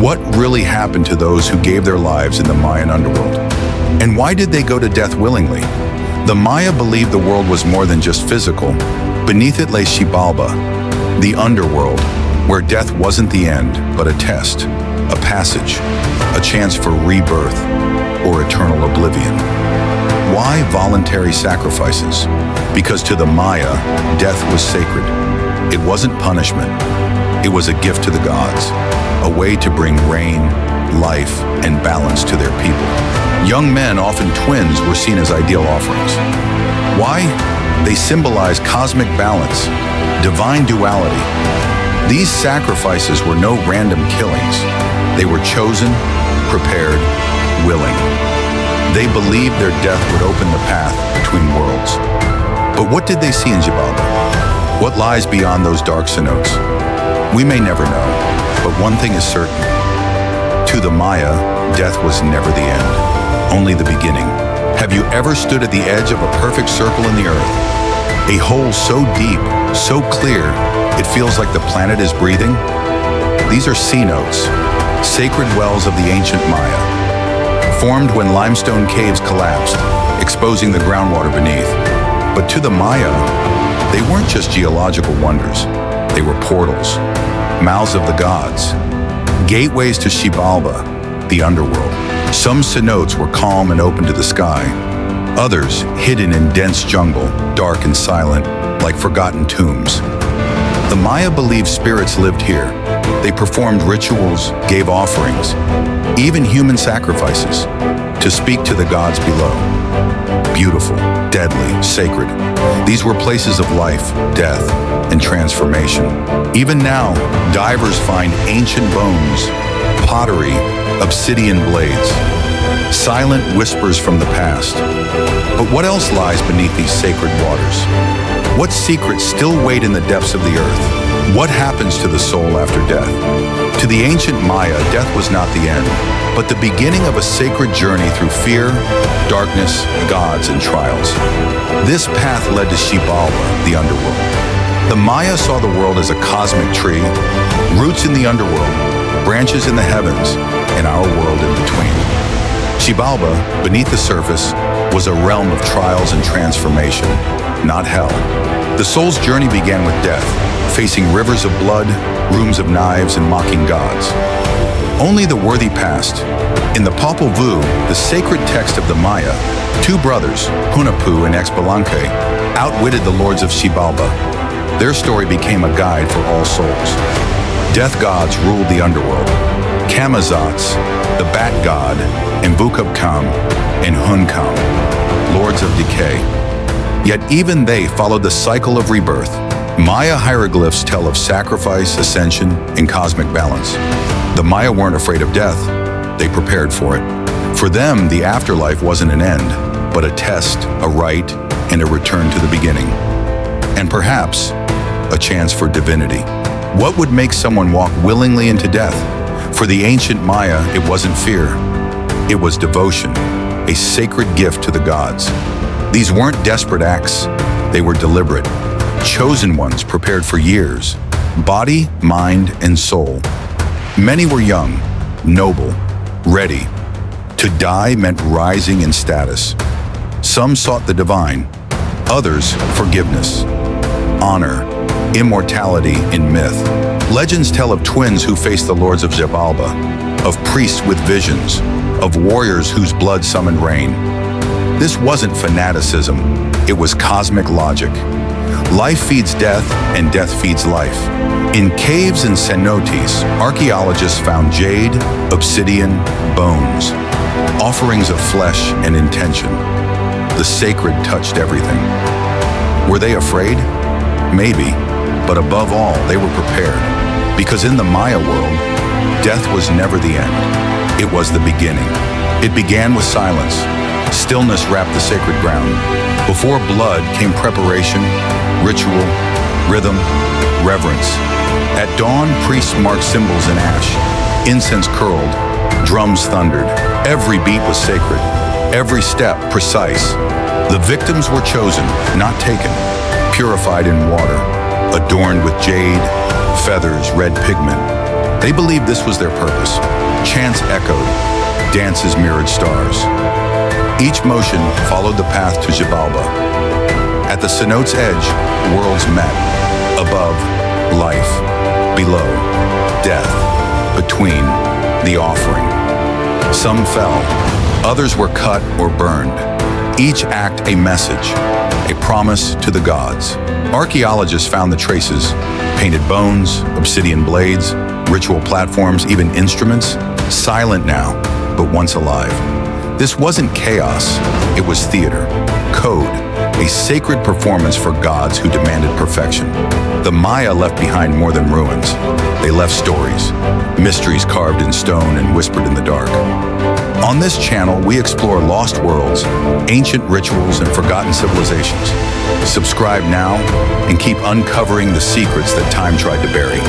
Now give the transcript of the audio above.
What really happened to those who gave their lives in the Mayan underworld? And why did they go to death willingly? The Maya believed the world was more than just physical. Beneath it lay Xibalba, the underworld, where death wasn't the end, but a test, a passage, a chance for rebirth or eternal oblivion. Why voluntary sacrifices? Because to the Maya, death was sacred. It wasn't punishment. It was a gift to the gods, a way to bring rain, life, and balance to their people. Young men, often twins, were seen as ideal offerings. Why? They symbolize cosmic balance, divine duality. These sacrifices were no random killings. They were chosen, prepared, willing. They believed their death would open the path between worlds. But what did they see in Xibalba? What lies beyond those dark cenotes? We may never know, but one thing is certain. To the Maya, death was never the end, only the beginning. Have you ever stood at the edge of a perfect circle in the earth? A hole so deep, so clear, it feels like the planet is breathing? These are cenotes, sacred wells of the ancient Maya, formed when limestone caves collapsed, exposing the groundwater beneath. But to the Maya, they weren't just geological wonders. They were portals, mouths of the gods, gateways to Xibalba, the underworld. Some cenotes were calm and open to the sky. Others hidden in dense jungle, dark and silent, like forgotten tombs. The Maya believed spirits lived here. They performed rituals, gave offerings, even human sacrifices, to speak to the gods below. Beautiful, deadly, sacred. These were places of life, death, and transformation. Even now, divers find ancient bones, pottery, obsidian blades, silent whispers from the past. But what else lies beneath these sacred waters? What secrets still wait in the depths of the earth? What happens to the soul after death? To the ancient Maya, death was not the end, but the beginning of a sacred journey through fear, darkness, gods, and trials. This path led to Xibalba, the underworld. The Maya saw the world as a cosmic tree, roots in the underworld, branches in the heavens, and our world in between. Xibalba, beneath the surface, was a realm of trials and transformation, not hell. The soul's journey began with death, facing rivers of blood, rooms of knives, and mocking gods. Only the worthy passed. In the Popol Vuh, the sacred text of the Maya, two brothers, Hunahpu and Xbalanque, outwitted the lords of Xibalba. Their story became a guide for all souls. Death gods ruled the underworld. Camazotz, the bat god, Mbukabkam, and Hunkam, lords of decay. Yet even they followed the cycle of rebirth. Maya hieroglyphs tell of sacrifice, ascension, and cosmic balance. The Maya weren't afraid of death. They prepared for it. For them, the afterlife wasn't an end, but a test, a rite, and a return to the beginning. And perhaps, a chance for divinity. What would make someone walk willingly into death? For the ancient Maya, it wasn't fear. It was devotion, a sacred gift to the gods. These weren't desperate acts. They were deliberate. Chosen ones prepared for years, body, mind, and soul. Many were young, noble, ready. To die meant rising in status. Some sought the divine, others forgiveness, honor, immortality in myth. Legends tell of twins who faced the lords of Xibalba, of priests with visions, of warriors whose blood summoned rain. This wasn't fanaticism, it was cosmic logic. Life feeds death, and death feeds life. In caves and cenotes, archaeologists found jade, obsidian, bones, offerings of flesh and intention. The sacred touched everything. Were they afraid? Maybe, but above all, they were prepared. Because in the Maya world, death was never the end. It was the beginning. It began with silence. Stillness wrapped the sacred ground. Before blood came preparation, ritual, rhythm, reverence. At dawn, priests marked symbols in ash. Incense curled, drums thundered. Every beat was sacred, every step precise. The victims were chosen, not taken, purified in water, adorned with jade, feathers, red pigment. They believed this was their purpose. Chants echoed, dances mirrored stars. Each motion followed the path to Xibalba. At the Cenotes' edge, worlds met. Above, life. Below, death. Between, the offering. Some fell. Others were cut or burned. Each act a message, a promise to the gods. Archaeologists found the traces: painted bones, obsidian blades, ritual platforms, even instruments, silent now, but once alive. This wasn't chaos, it was theater, code, a sacred performance for gods who demanded perfection. The Maya left behind more than ruins. They left stories, mysteries carved in stone and whispered in the dark. On this channel, we explore lost worlds, ancient rituals, and forgotten civilizations. Subscribe now and keep uncovering the secrets that time tried to bury.